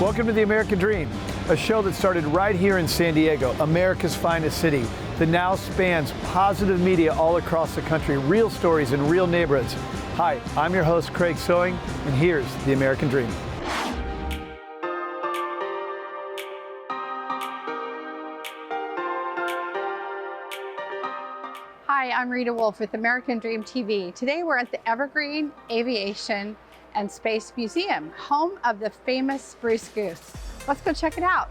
Welcome to The American Dream, a show that started right here in San Diego, America's finest city, that now spans positive media all across the country, real stories in real neighborhoods. Hi, I'm your host, Craig Sewing, and here's The American Dream. Hi, I'm Rita Wolf with American Dream TV. Today we're at the Evergreen Aviation and Space Museum, home of the famous spruce goose. Let's go check it out.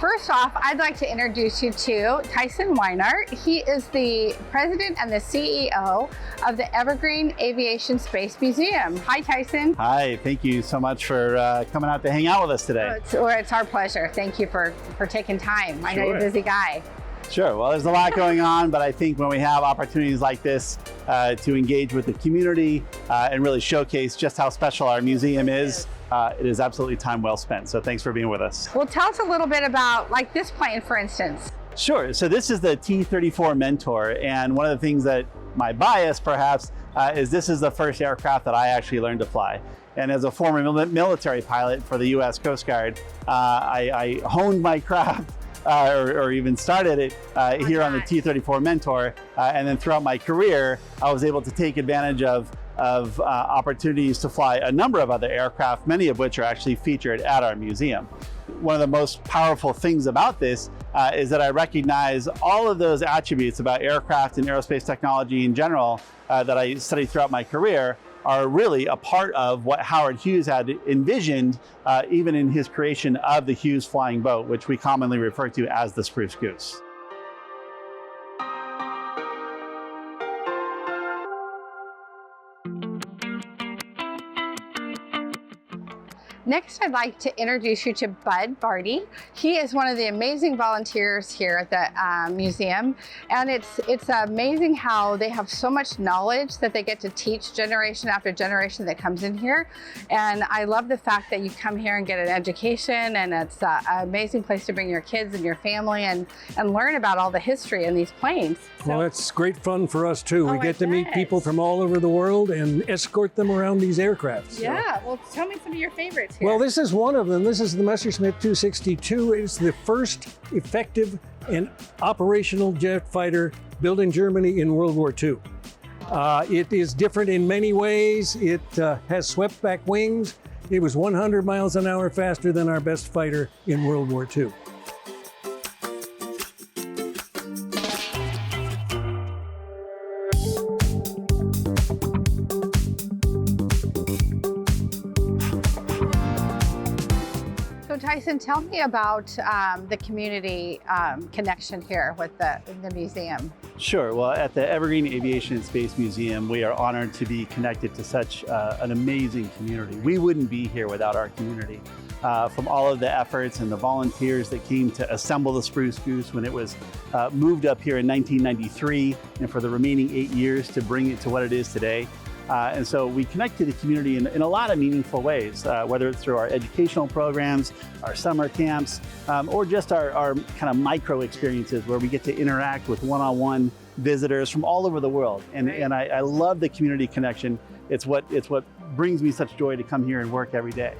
First off, I'd like to introduce you to Tyson Weinert. He is the president and the CEO of the Evergreen Aviation Space Museum. Hi, Tyson. Hi, thank you so much for coming out to hang out with us today. It's our pleasure. Thank you for taking time. I know you're a busy guy. Sure, well, there's a lot going on, but I think when we have opportunities like this to engage with the community and really showcase just how special our museum is, it is absolutely time well spent. So thanks for being with us. Well, tell us a little bit about like this plane, for instance. Sure, so this is the T-34 Mentor, and one of the things that my bias perhaps is this is the first aircraft that I actually learned to fly. And as a former military pilot for the US Coast Guard, I honed my craft or even started it here on the T-34 Mentor, and then throughout my career, I was able to take advantage of opportunities to fly a number of other aircraft, many of which are actually featured at our museum. One of the most powerful things about this is that I recognize all of those attributes about aircraft and aerospace technology in general that I studied throughout my career are really a part of what Howard Hughes had envisioned even in his creation of the Hughes flying boat, which we commonly refer to as the spruce goose. Next, I'd like to introduce you to Bud Barty. He is one of the amazing volunteers here at the museum, and it's amazing how they have so much knowledge that they get to teach generation after generation that comes in here. And I love the fact that you come here and get an education, and it's an amazing place to bring your kids and your family and learn about all the history in these planes. So, well, it's great fun for us too. We get to meet people from all over the world and escort them around these aircraft. So. Yeah, well, tell me some of your favorites here. Well, this is one of them. This is the Messerschmitt 262. It's the first effective and operational jet fighter built in Germany in World War II. It is different in many ways. It has swept back wings. It was 100 miles an hour faster than our best fighter in World War II. Tyson, tell me about the community connection here with the museum. Sure. Well, at the Evergreen Aviation and Space Museum, we are honored to be connected to such an amazing community. We wouldn't be here without our community. From all of the efforts and the volunteers that came to assemble the spruce goose when it was moved up here in 1993, and for the remaining 8 years to bring it to what it is today. And so we connect to the community in a lot of meaningful ways, whether it's through our educational programs, our summer camps, or just our kind of micro experiences where we get to interact with one-on-one visitors from all over the world. And I love the community connection. It's what brings me such joy to come here and work every day.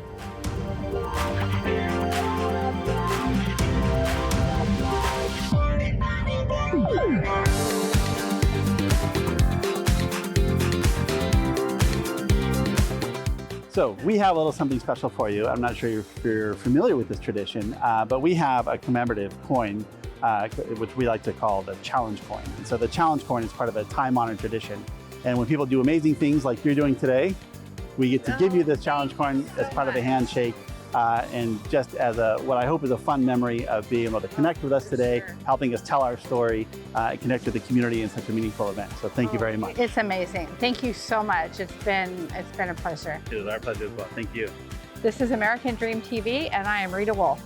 So we have a little something special for you. I'm not sure if you're familiar with this tradition, but we have a commemorative coin, which we like to call the challenge coin. And so the challenge coin is part of a time-honored tradition. And when people do amazing things like you're doing today, we get to give you this challenge coin as part of a handshake, and just as what I hope is a fun memory of being able to connect with us today, helping us tell our story, and connect with the community in such a meaningful event. So thank you very much. It's amazing. Thank you so much. It's been a pleasure. It was our pleasure as well. Thank you. This is American Dream TV, and I am Rita Wolf.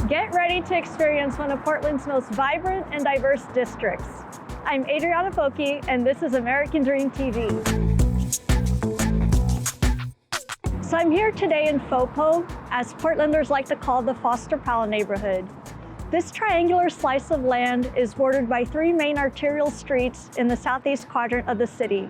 Get ready to experience one of Portland's most vibrant and diverse districts. I'm Adriana Foki, and this is American Dream TV. So I'm here today in Fopo, as Portlanders like to call the Foster Powell neighborhood. This triangular slice of land is bordered by 3 main arterial streets in the southeast quadrant of the city.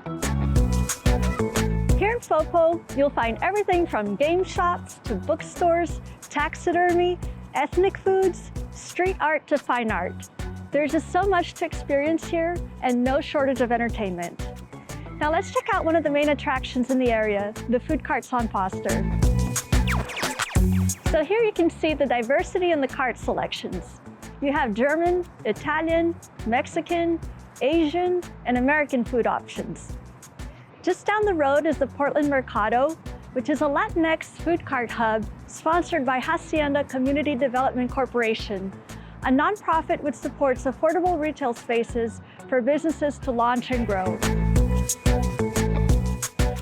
Here in Fopo, you'll find everything from game shops to bookstores, taxidermy, ethnic foods, street art to fine art. There's just so much to experience here and no shortage of entertainment. Now let's check out one of the main attractions in the area, the food carts on Foster. So here you can see the diversity in the cart selections. You have German, Italian, Mexican, Asian, and American food options. Just down the road is the Portland Mercado, which is a Latinx food cart hub sponsored by Hacienda Community Development Corporation, a nonprofit which supports affordable retail spaces for businesses to launch and grow.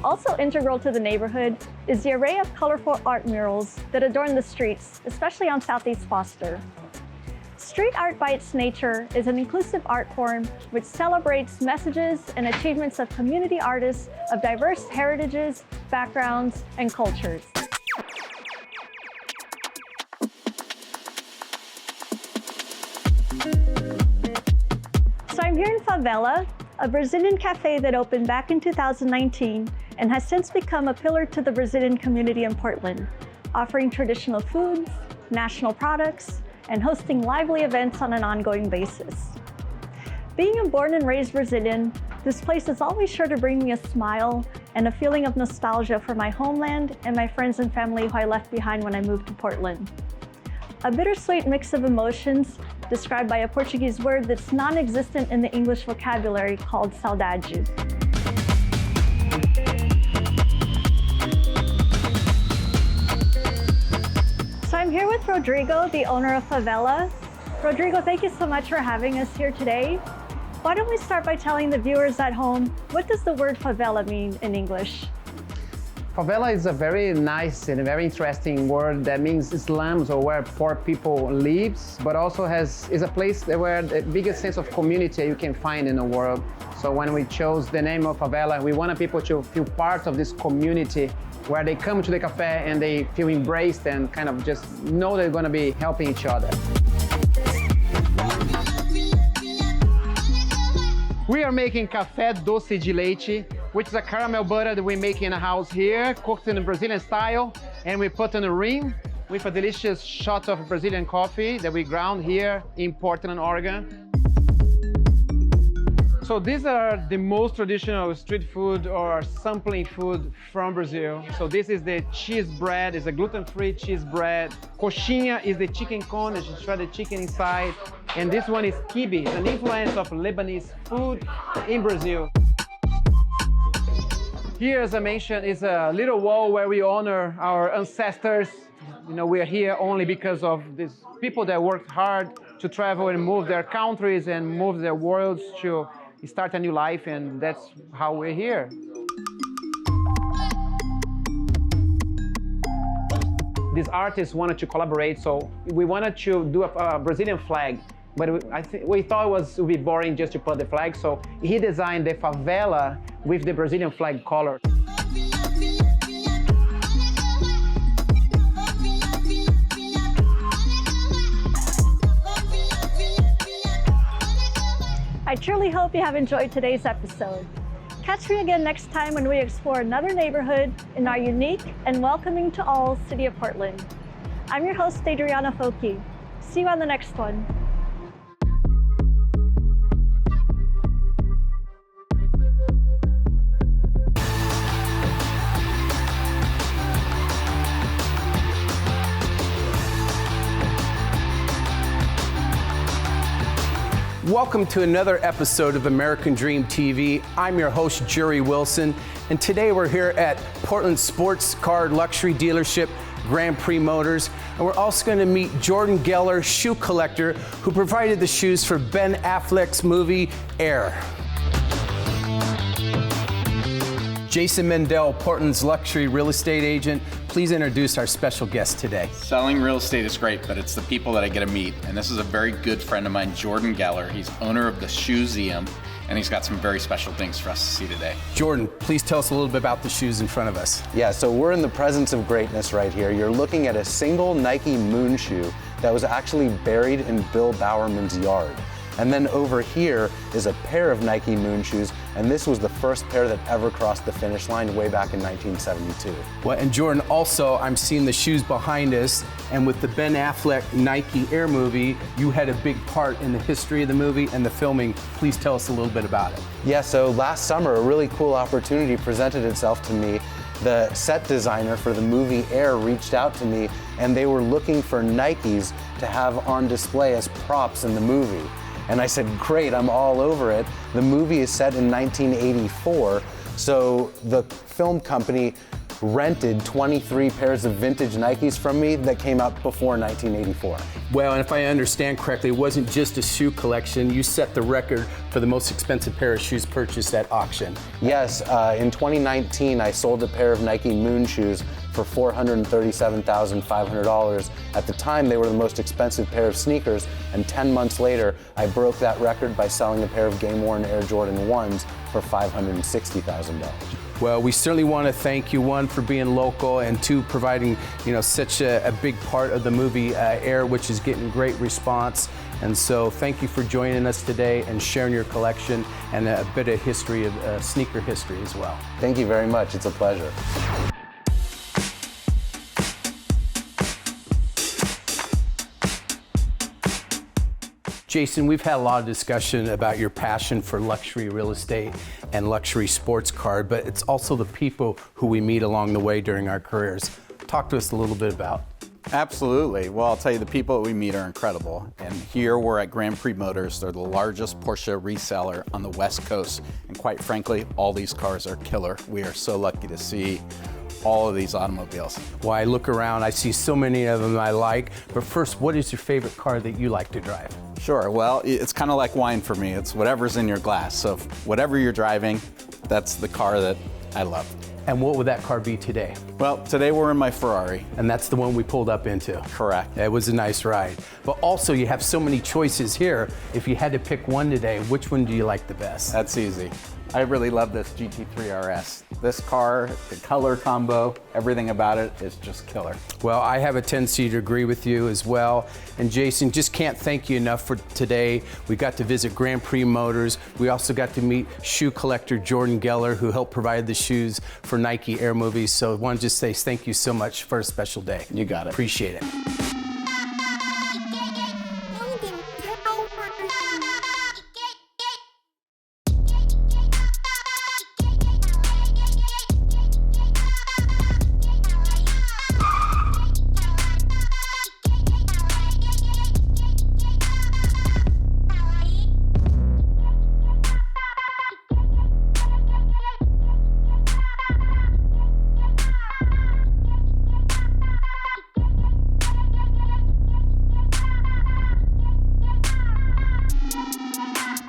Also integral to the neighborhood is the array of colorful art murals that adorn the streets, especially on Southeast Foster. Street art by its nature is an inclusive art form which celebrates messages and achievements of community artists of diverse heritages, backgrounds, and cultures. So I'm here in Favela, a Brazilian cafe that opened back in 2019 and has since become a pillar to the Brazilian community in Portland, offering traditional foods, national products, and hosting lively events on an ongoing basis. Being a born and raised Brazilian, this place is always sure to bring me a smile and a feeling of nostalgia for my homeland and my friends and family who I left behind when I moved to Portland. A bittersweet mix of emotions described by a Portuguese word that's non-existent in the English vocabulary called saudade. So I'm here with Rodrigo, the owner of Favela. Rodrigo, thank you so much for having us here today. Why don't we start by telling the viewers at home, what does the word favela mean in English? Favela is a very nice and a very interesting word that means slums or where poor people live, but also is a place where the biggest sense of community you can find in the world. So when we chose the name of Favela, we wanted people to feel part of this community where they come to the cafe and they feel embraced and kind of just know they're going to be helping each other. We are making café doce de leite, which is a caramel butter that we make in a house here, cooked in a Brazilian style, and we put in a ring with a delicious shot of Brazilian coffee that we ground here in Portland, Oregon. So these are the most traditional street food or sampling food from Brazil. So this is the cheese bread, it's a gluten-free cheese bread. Coxinha is the chicken cone, it's shredded chicken inside. And this one is quibe, an influence of Lebanese food in Brazil. Here, as I mentioned, is a little wall where we honor our ancestors. You know, we are here only because of these people that worked hard to travel and move their countries and move their worlds to start a new life, and that's how we're here. These artists wanted to collaborate, so we wanted to do a Brazilian flag, but we thought it would be boring just to put the flag, so he designed the favela with the Brazilian flag color. I truly hope you have enjoyed today's episode. Catch me again next time when we explore another neighborhood in our unique and welcoming to all city of Portland. I'm your host, Adriana Foki. See you on the next one. Welcome to another episode of American Dream TV. I'm your host, Jerry Wilson, and today we're here at Portland sports car luxury dealership, Grand Prix Motors, and we're also going to meet Jordan Geller, shoe collector, who provided the shoes for Ben Affleck's movie, Air. Jason Mendel, Portland's luxury real estate agent. Please introduce our special guest today. Selling real estate is great, but it's the people that I get to meet. And this is a very good friend of mine, Jordan Geller. He's owner of the Shoeseum, and he's got some very special things for us to see today. Jordan, please tell us a little bit about the shoes in front of us. Yeah, so we're in the presence of greatness right here. You're looking at a single Nike Moon shoe that was actually buried in Bill Bowerman's yard. And then over here is a pair of Nike Moon shoes, and this was the first pair that ever crossed the finish line way back in 1972. Well, and Jordan, also, I'm seeing the shoes behind us, and with the Ben Affleck Nike Air movie, you had a big part in the history of the movie and the filming. Please tell us a little bit about it. Yeah, so last summer, a really cool opportunity presented itself to me. The set designer for the movie Air reached out to me, and they were looking for Nikes to have on display as props in the movie. And I said, great, I'm all over it. The movie is set in 1984, so the film company rented 23 pairs of vintage Nikes from me that came out before 1984. Well, and if I understand correctly, it wasn't just a shoe collection. You set the record for the most expensive pair of shoes purchased at auction. Yes, in 2019, I sold a pair of Nike Moon shoes for $437,500. At the time, they were the most expensive pair of sneakers, and 10 months later, I broke that record by selling a pair of game-worn Air Jordan 1s for $560,000. Well, we certainly want to thank you, one, for being local, and two, providing, such a big part of the movie Air, which is getting great response. And so thank you for joining us today and sharing your collection and a bit of history of sneaker history as well. Thank you very much. It's a pleasure. Jason, we've had a lot of discussion about your passion for luxury real estate and luxury sports card, but it's also the people who we meet along the way during our careers. Talk to us a little bit about. Absolutely. Well, I'll tell you, the people that we meet are incredible. And here we're at Grand Prix Motors. They're the largest Porsche reseller on the West Coast. And quite frankly, all these cars are killer. We are so lucky to see all of these automobiles. Well, I look around, I see so many of them I like. But first, what is your favorite car that you like to drive? Sure. Well, it's kind of like wine for me. It's whatever's in your glass. So whatever you're driving, that's the car that I love. And what would that car be today? Well, today we're in my Ferrari. And that's the one we pulled up into. Correct. It was a nice ride. But also, you have so many choices here. If you had to pick one today, which one do you like the best? That's easy. I really love this GT3 RS. This car, the color combo, everything about it is just killer. Well, I have a tendency to agree with you as well. And Jason, just can't thank you enough for today. We got to visit Grand Prix Motors. We also got to meet shoe collector Jordan Geller, who helped provide the shoes for Nike Air movies. So I want to just say thank you so much for a special day. You got it. Appreciate it.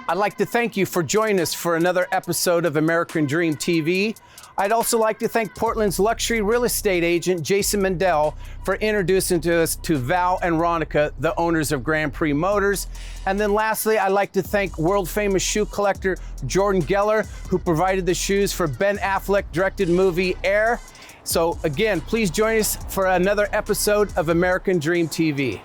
I'd like to thank you for joining us for another episode of American Dream TV. I'd also like to thank Portland's luxury real estate agent, Jason Mendel, for introducing to us to Val and Ronica, the owners of Grand Prix Motors. And then lastly, I'd like to thank world famous shoe collector Jordan Geller, who provided the shoes for Ben Affleck directed movie Air. So again, please join us for another episode of American Dream TV.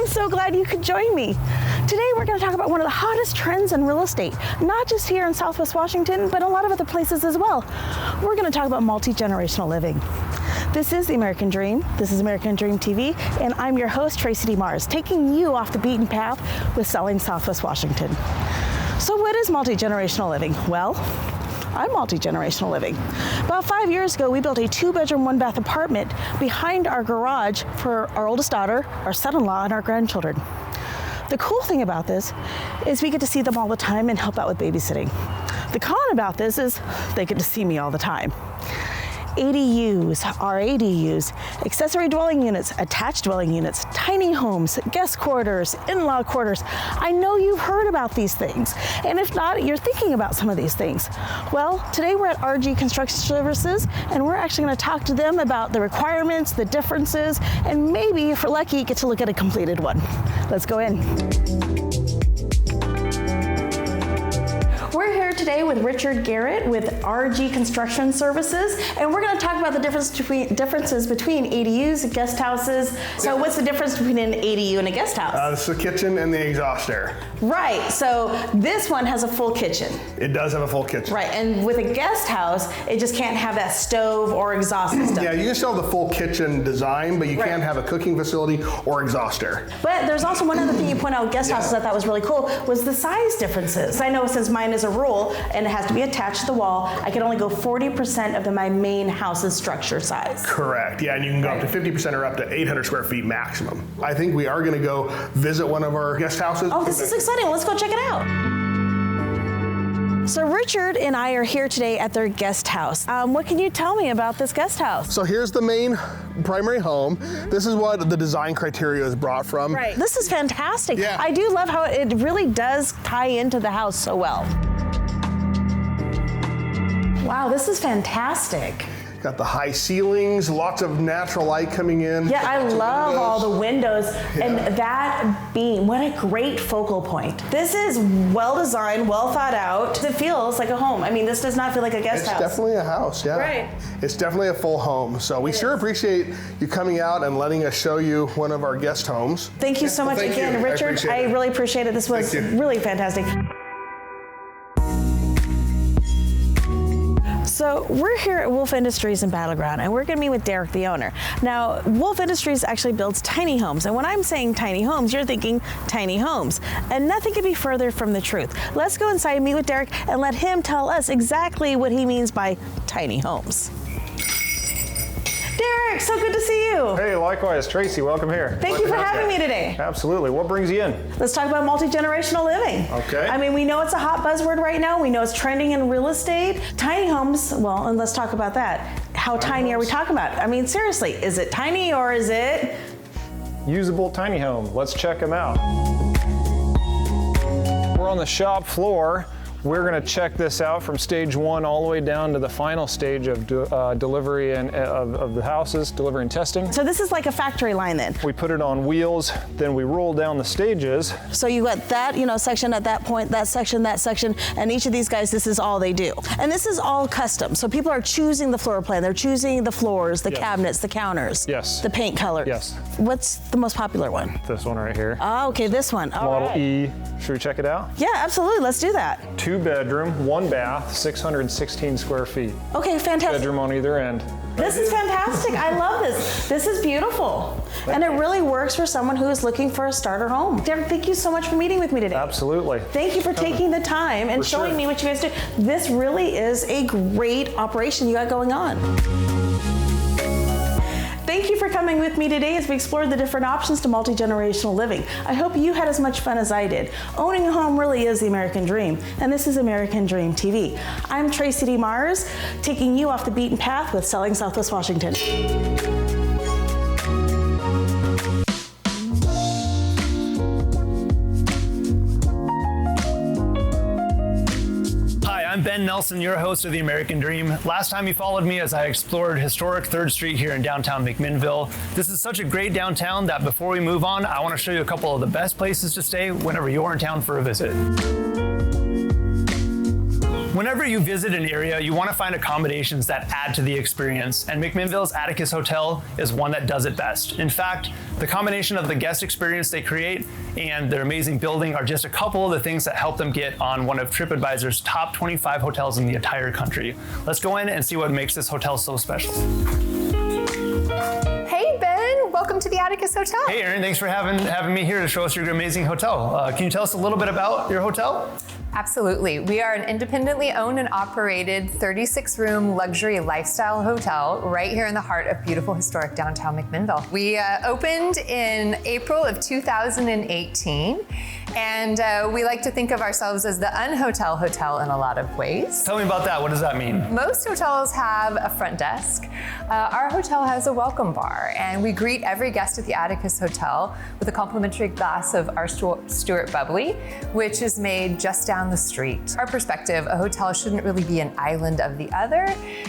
So glad you could join me. Today we're going to talk about one of the hottest trends in real estate, not just here in Southwest Washington, but a lot of other places as well. We're going to talk about multi-generational living. This is the American Dream. This is American Dream TV, and I'm your host, Tracy D. Mars, taking you off the beaten path with selling Southwest Washington. So what is multi-generational living? Well, I'm multi-generational living. About 5 years ago, we built a 2-bedroom, 1-bath apartment behind our garage for our oldest daughter, our son-in-law, and our grandchildren. The cool thing about this is we get to see them all the time and help out with babysitting. The con about this is they get to see me all the time. ADUs, RADUs, accessory dwelling units, attached dwelling units, tiny homes, guest quarters, in-law quarters. I know you've heard about these things, and if not, you're thinking about some of these things. Well, today we're at RG Construction Services, and we're actually going to talk to them about the requirements, the differences, and maybe, if we're lucky, get to look at a completed one. Let's go in. We're here today with Richard Garrett with RG Construction Services, and we're going to talk about the differences between ADUs and guest houses. So what's the difference between an ADU and a guest house? This is the kitchen and the exhaust air. Right, so this one has a full kitchen. It does have a full kitchen. Right, and with a guest house, it just can't have that stove or exhaust system. Yeah, you can still have the full kitchen design, but you can't have a cooking facility or exhaust air. But there's also one other thing you point out with guest houses I thought was really cool, was the size differences. I know since mine is a rule and it has to be attached to the wall, I can only go 40% of my main house's structure size. Correct, yeah, and you can go up to 50% or up to 800 square feet maximum. I think we are going to go visit one of our guest houses. Oh, this is exciting. Let's go check it out. So Richard and I are here today at their guest house. What can you tell me about this guest house? So here's the main primary home. This is what the design criteria is brought from. Right. This is fantastic. Yeah. I do love how it really does tie into the house so well. Wow, this is fantastic. Got the high ceilings, lots of natural light coming in. Yeah, I love all the windows and that beam. What a great focal point. This is well designed, well thought out. It feels like a home. I mean, this does not feel like a guest house. It's definitely a house, yeah. Right. It's definitely a full home. So we sure appreciate you coming out and letting us show you one of our guest homes. Thank you so much again, Richard. I really appreciate it. This was really fantastic. So we're here at Wolf Industries in Battleground, and we're going to meet with Derek, the owner. Now, Wolf Industries actually builds tiny homes, and when I'm saying tiny homes, you're thinking tiny homes, and nothing could be further from the truth. Let's go inside and meet with Derek and let him tell us exactly what he means by tiny homes. Derek, so good to see you. Hey, likewise, Tracy, welcome here. Thank you for having me today. Absolutely. What brings you in? Let's talk about multi-generational living. Okay. I mean, we know it's a hot buzzword right now. We know it's trending in real estate. Tiny homes, well, and let's talk about that. How tiny are we talking about? I mean, seriously, is it tiny or is it? Usable tiny home. Let's check them out. We're on the shop floor. We're going to check this out from stage 1 all the way down to the final stage of delivery and of the houses, delivery and testing. So this is like a factory line then? We put it on wheels, then we roll down the stages. So you got that, section at that point, that section, and each of these guys, this is all they do. And this is all custom. So people are choosing the floor plan. They're choosing the floors, the cabinets, the counters. Yes. The paint colors. Yes. What's the most popular one? This one right here. Oh, okay, this one. All Model right. E. Should we check it out? Yeah, absolutely. Let's do that. 2-bedroom, 1 bath, 616 square feet. Okay, fantastic. Bedroom on either end. This is fantastic. I love this. This is beautiful. And it really works for someone who is looking for a starter home. Derek, thank you so much for meeting with me today. Absolutely. Thank you for taking the time and showing me what you guys do. This really is a great operation you got going on. Thank you for coming with me today as we explored the different options to multi-generational living. I hope you had as much fun as I did. Owning a home really is the American dream, and this is American Dream TV. I'm Tracy D. Mars, taking you off the beaten path with Selling Southwest Washington. I'm Ben Nelson, your host of The American Dream. Last time you followed me as I explored historic 3rd Street here in downtown McMinnville. This is such a great downtown that before we move on, I want to show you a couple of the best places to stay whenever you're in town for a visit. Whenever you visit an area, you want to find accommodations that add to the experience, and McMinnville's Atticus Hotel is one that does it best. In fact, the combination of the guest experience they create and their amazing building are just a couple of the things that help them get on one of TripAdvisor's top 25 hotels in the entire country. Let's go in and see what makes this hotel so special. Hey, Ben, welcome to the Atticus Hotel. Hey, Erin, thanks for having me here to show us your amazing hotel. Can you tell us a little bit about your hotel? Absolutely. We are an independently owned and operated 36-room luxury lifestyle hotel right here in the heart of beautiful historic downtown McMinnville. We opened in April of 2018, And we like to think of ourselves as the unhotel hotel in a lot of ways. Tell me about that. What does that mean? Most hotels have a front desk. Our hotel has a welcome bar, and we greet every guest at the Atticus Hotel with a complimentary glass of our Stewart Bubbly, which is made just down the street. Our perspective, a hotel shouldn't really be an island of the other.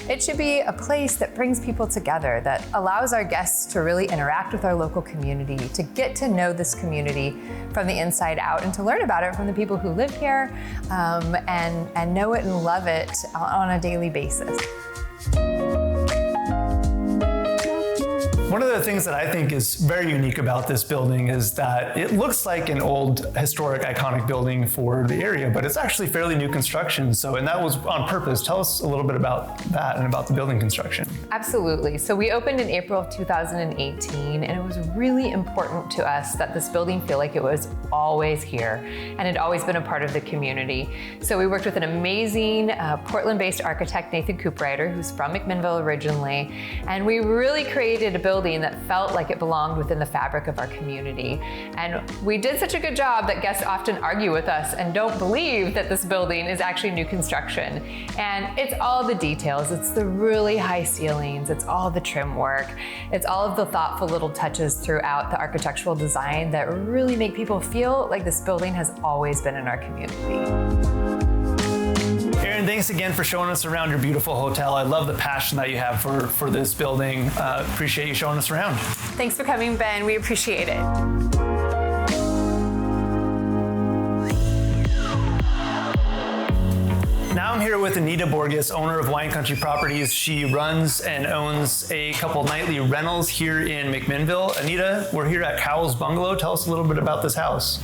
It should be a place that brings people together, that allows our guests to really interact with our local community, to get to know this community from the inside out, and to learn about it from the people who live here and know it and love it on a daily basis. One of the things that I think is very unique about this building is that it looks like an old, historic, iconic building for the area, but it's actually fairly new construction. And that was on purpose. Tell us a little bit about that and about the building construction. Absolutely. So we opened in April of 2018, and it was really important to us that this building feel like it was always here and had always been a part of the community. So we worked with an amazing Portland-based architect, Nathan Cooprider, who's from McMinnville originally, and we really created a building that felt like it belonged within the fabric of our community. And we did such a good job that guests often argue with us and don't believe that this building is actually new construction. And it's all the details. It's the really high ceilings. It's all the trim work. It's all of the thoughtful little touches throughout the architectural design that really make people feel like this building has always been in our community. Erin, thanks again for showing us around your beautiful hotel. I love the passion that you have for this building. Appreciate you showing us around. Thanks for coming, Ben. We appreciate it. Now I'm here with Anita Borges, owner of Wine Country Properties. She runs and owns a couple nightly rentals here in McMinnville. Anita, we're here at Cowles Bungalow. Tell us a little bit about this house.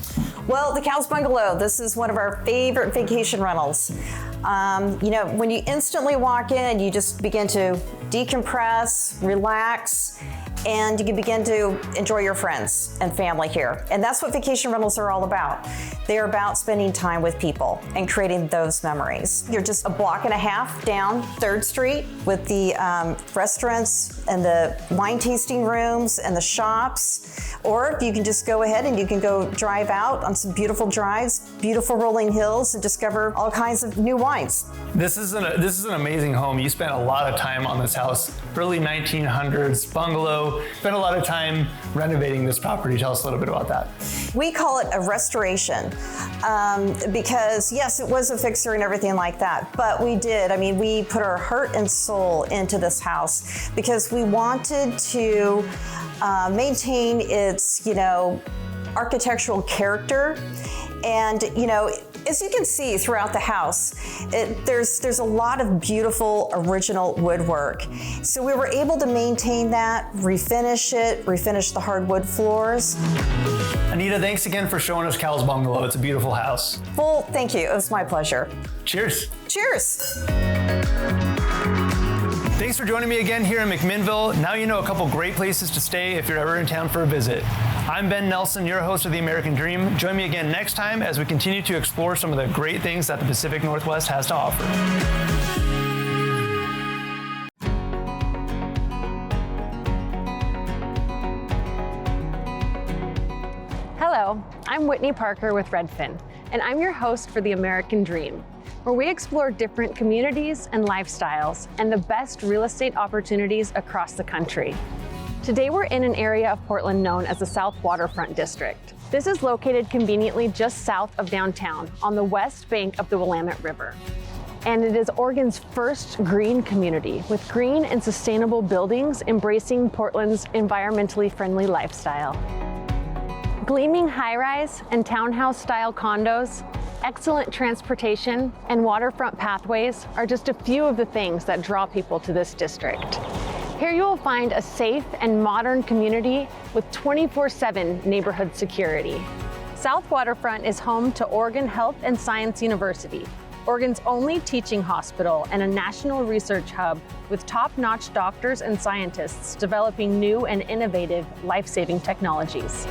Well, the Cowles Bungalow, this is one of our favorite vacation rentals. You know, when you instantly walk in, you just begin to decompress, relax, and you can begin to enjoy your friends and family here. And that's what vacation rentals are all about. They're about spending time with people and creating those memories. You're just a block and a half down 3rd Street with the restaurants and the wine tasting rooms and the shops. Or you can just go ahead and you can go drive out on some beautiful drives, beautiful rolling hills, and discover all kinds of new wines. This is an amazing home. You spent a lot of time on this house, early 1900s bungalow. Spent a lot of time renovating this property. Tell us a little bit about that. We call it a restoration because yes, it was a fixer and everything like that, but we did. I mean, we put our heart and soul into this house because we wanted to maintain its, architectural character. And, as you can see throughout the house, there's a lot of beautiful original woodwork. So we were able to maintain that, refinish the hardwood floors. Anita, thanks again for showing us Cowles Bungalow. It's a beautiful house. Well, thank you. It was my pleasure. Cheers. Cheers. Thanks for joining me again here in McMinnville. Now you know a couple great places to stay if you're ever in town for a visit. I'm Ben Nelson, your host of The American Dream. Join me again next time as we continue to explore some of the great things that the Pacific Northwest has to offer. Hello, I'm Whitney Parker with Redfin, and I'm your host for The American Dream, where we explore different communities and lifestyles and the best real estate opportunities across the country. Today we're in an area of Portland known as the South Waterfront District. This is located conveniently just south of downtown on the west bank of the Willamette River. And it is Oregon's first green community with green and sustainable buildings embracing Portland's environmentally friendly lifestyle. Gleaming high-rise and townhouse-style condos, excellent transportation, and waterfront pathways are just a few of the things that draw people to this district. Here you will find a safe and modern community with 24/7 neighborhood security. South Waterfront is home to Oregon Health and Science University, Oregon's only teaching hospital and a national research hub with top-notch doctors and scientists developing new and innovative life-saving technologies.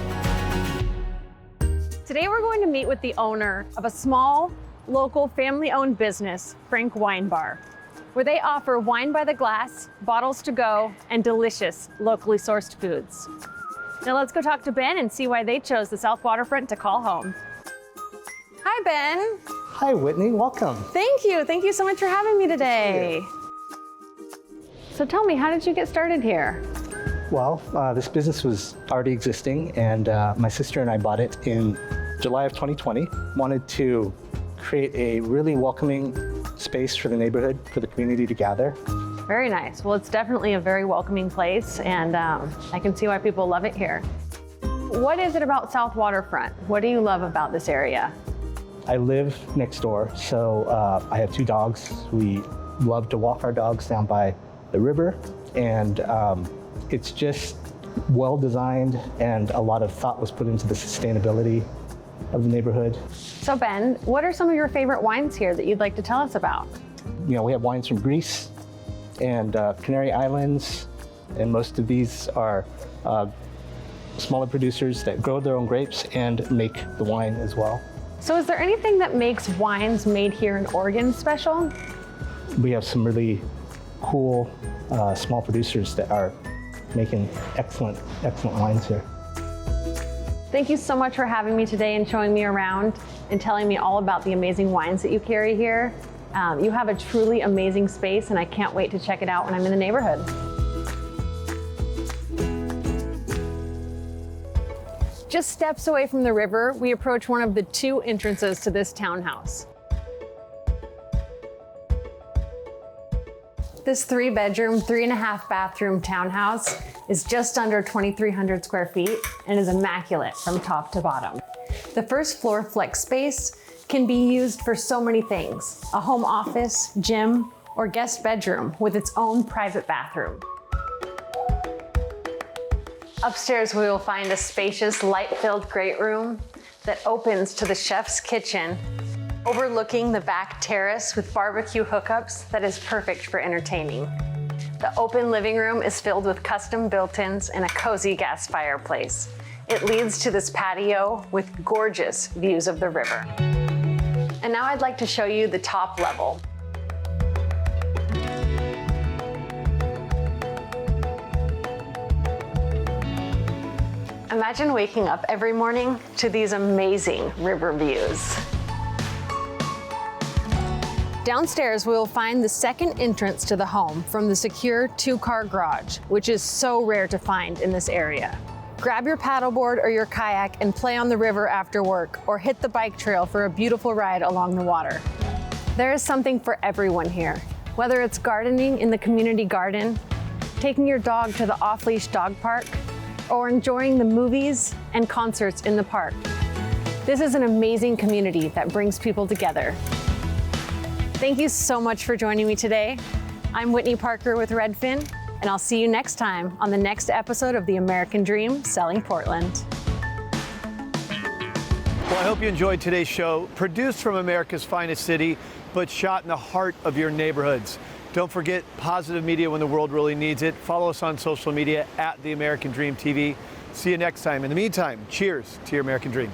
Today we're going to meet with the owner of a small, local, family-owned business, Frank Wine Bar, where they offer wine by the glass, bottles to go, and delicious, locally sourced foods. Now let's go talk to Ben and see why they chose the South Waterfront to call home. Hi, Ben. Hi, Whitney. Welcome. Thank you. Thank you so much for having me today. So tell me, how did you get started here? Well, this business was already existing, and my sister and I bought it in July of 2020. Wanted to create a really welcoming space for the neighborhood, for the community to gather. Very nice. Well, it's definitely a very welcoming place, and I can see why people love it here. What is it about South Waterfront? What do you love about this area? I live next door, so I have 2 dogs. We love to walk our dogs down by the river, and it's just well designed, and a lot of thought was put into the sustainability of the neighborhood. So Ben, what are some of your favorite wines here that you'd like to tell us about? You know, we have wines from Greece and Canary Islands, and most of these are smaller producers that grow their own grapes and make the wine as well. So is there anything that makes wines made here in Oregon special? We have some really cool small producers that are making excellent wines here. Thank you so much for having me today and showing me around and telling me all about the amazing wines that you carry here. You have a truly amazing space, and I can't wait to check it out when I'm in the neighborhood. Just steps away from the river, we approach one of the 2 entrances to this townhouse. This 3-bedroom, 3.5 bathroom townhouse is just under 2,300 square feet and is immaculate from top to bottom. The first floor flex space can be used for so many things: a home office, gym, or guest bedroom with its own private bathroom. Upstairs, we will find a spacious, light-filled great room that opens to the chef's kitchen, overlooking the back terrace with barbecue hookups that is perfect for entertaining. The open living room is filled with custom built-ins and a cozy gas fireplace. It leads to this patio with gorgeous views of the river. And now I'd like to show you the top level. Imagine waking up every morning to these amazing river views. Downstairs, we will find the second entrance to the home from the secure 2-car garage, which is so rare to find in this area. Grab your paddleboard or your kayak and play on the river after work, or hit the bike trail for a beautiful ride along the water. There is something for everyone here, whether it's gardening in the community garden, taking your dog to the off-leash dog park, or enjoying the movies and concerts in the park. This is an amazing community that brings people together. Thank you so much for joining me today. I'm Whitney Parker with Redfin, and I'll see you next time on the next episode of The American Dream, Selling Portland. Well, I hope you enjoyed today's show, produced from America's finest city, but shot in the heart of your neighborhoods. Don't forget positive media when the world really needs it. Follow us on social media at The American Dream TV. See you next time. In the meantime, cheers to your American dream.